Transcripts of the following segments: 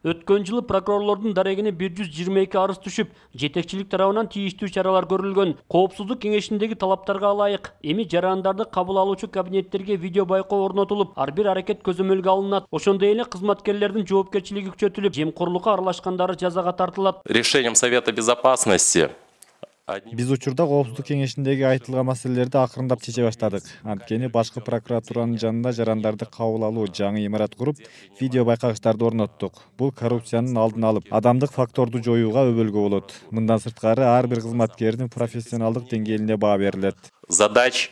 Өткөн жылы прокурорлордун дарегине 122 арыз түшүп, жетекчилик тарабынан тийиштүү чаралар көрүлгөн. Коопсуздук кеңешиндеги талаптарга ылайык эми жарандарды кабыл алуучу кабинеттерге видео байкоо орнотулуп, ар бир аракет көзөмөлгө алынат. Ошондой эле кызматкерлердин жоопкерчилиги күчөтүлүп, жемкорлукка аралашкандары жазага тартылат. Решением Совета Безопасности Биз учурда коопсуздук кеңешиндеги айтылган маселелерди акырындап чече баштадык. Анткени башкы прокуратуранын жанында жарандарды кабыл алуу жаңы имарат куруп, видео байкагычтарды орноттук. Бул коррупциянын алдын алып, адамдык факторду жоюуга өбөлгө болот. Мындан сырткары ар бир кызматкердин профессионалдык деңгээлине баа берилет. задач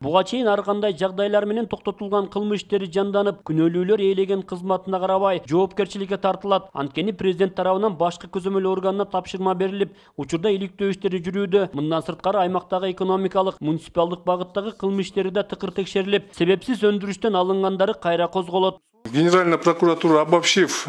Буга чейин ар кандай жагдайлар менен токтотулган кылмыш иштери жанданып, күнөөлүүлөр ээлеген кызматына карабай жоопкерчиликке тартылат. Анткени президент тарабынан башкы көзөмөл органына тапшырма берилип, учурда иликтөө иштери жүрүүдө. Мындан сырткары аймактагы экономикалык, муниципалдык багыттагы кылмыш иштери да тыкыр текшерилип, себепсиз өндүрүштөн алынгандары кайра козголот. Генеральная прокуратура, обобщив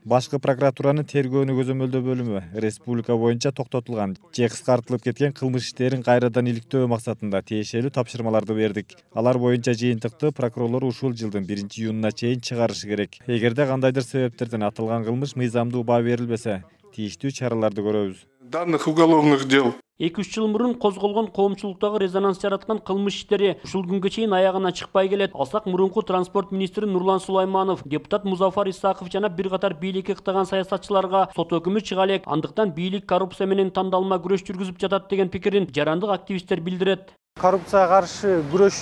Башкы прокуратуранын тергөөнү көзөмөлдөө бөлүмү республика боюнча токтотулган же кыскартылып кеткен кылмыш иштерин кайрадан иликтөө максатында тиешелүү тапшырмаларды бердик. Алар боюнча жыйынтыкты прокурорлор ушул жылдын 1-июнуна чейин чыгарышы керек. Эгерде кандайдыр себептерден атылган кылмыш мыйзамдуу баа берилбесе, тийиштүү чараларды көрөбүз. данных уголовных дел 2-3 жыл мурун козголгон коомчулуктагы резонанс жараткан кылмыш иштери ушул күнгө чейин аягына чыкпай келет. Алсак мурунку транспорт министри Нурлан Сулайманов, депутат Музафар Исаков жана бир катар бийликке кыттаган саясатчыларга сот өкүмү чыга элек. Андыктан бийлик коррупция менен тандалма күрөш жүргүзүп жатат деген пикирин жарандык активисттер билдирет. Коррупцияга каршы күрөш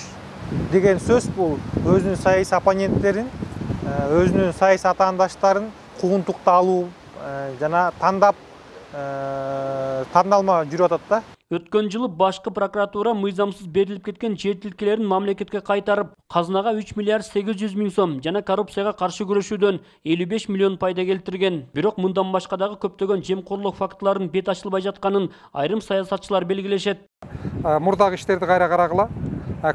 деген сөз бул өзүнүн саясий оппоненттерин, өзүнүн саясий атаандаштарын куугунтукта алуу жана тандалма жүрүп атат да. Өткөн жылы башкы прокуратура мыйзамсыз берилип кеткен жер тилкелерин мамлекетке кайтарып, казынага 3 миллиард 800 миң сом жана коррупцияга каршы күрөшүүдөн 55 миллион пайда келтирген. Бирок мындан башка дагы көптөгөн жемкорлук фактыларынын бет ачылбай жатканын айрым саясатчылар белгилешет. Мурдагы иштерди кайра карагыла,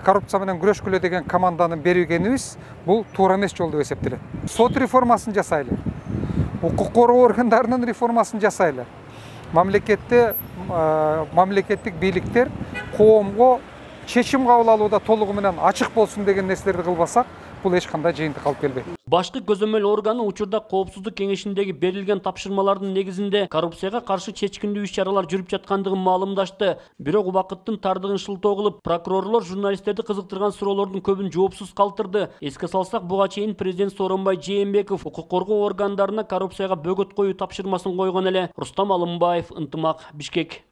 коррупция менен күрөшкүлө деген команданы бергенибиз бул туура эмес жол деп эсептелет. Сот реформасын жасайлы, укук коргоо органдарынын реформасын жасайлы. Мамлекеттик бийликтер коомго чечим кабыл алууда толугу менен ачык болсун деген нерселерди кылбасак, бул эч кандай жыйынтык алып келбейт. Башкы көзөмөл органы учурда коопсуздук кеңешиндеги берилген тапшырмалардын негизинде коррупцияга каршы чечкиндүү иш-чаралар жүрүп жаткандыгын маалымдашты. Бирок убакыттын тардыгын шылтоо кылып, прокурорлор журналисттерди кызыктырган суроолордун көбүн жоопсуз калтырды. Эске салсак, буга чейин президент Сооронбай Жээнбеков укук коргоо органдарына коррупцияга бөгөт коюу тапшырмасын койгон эле. Рустам Алымбаев, Ынтымак, Бишкек.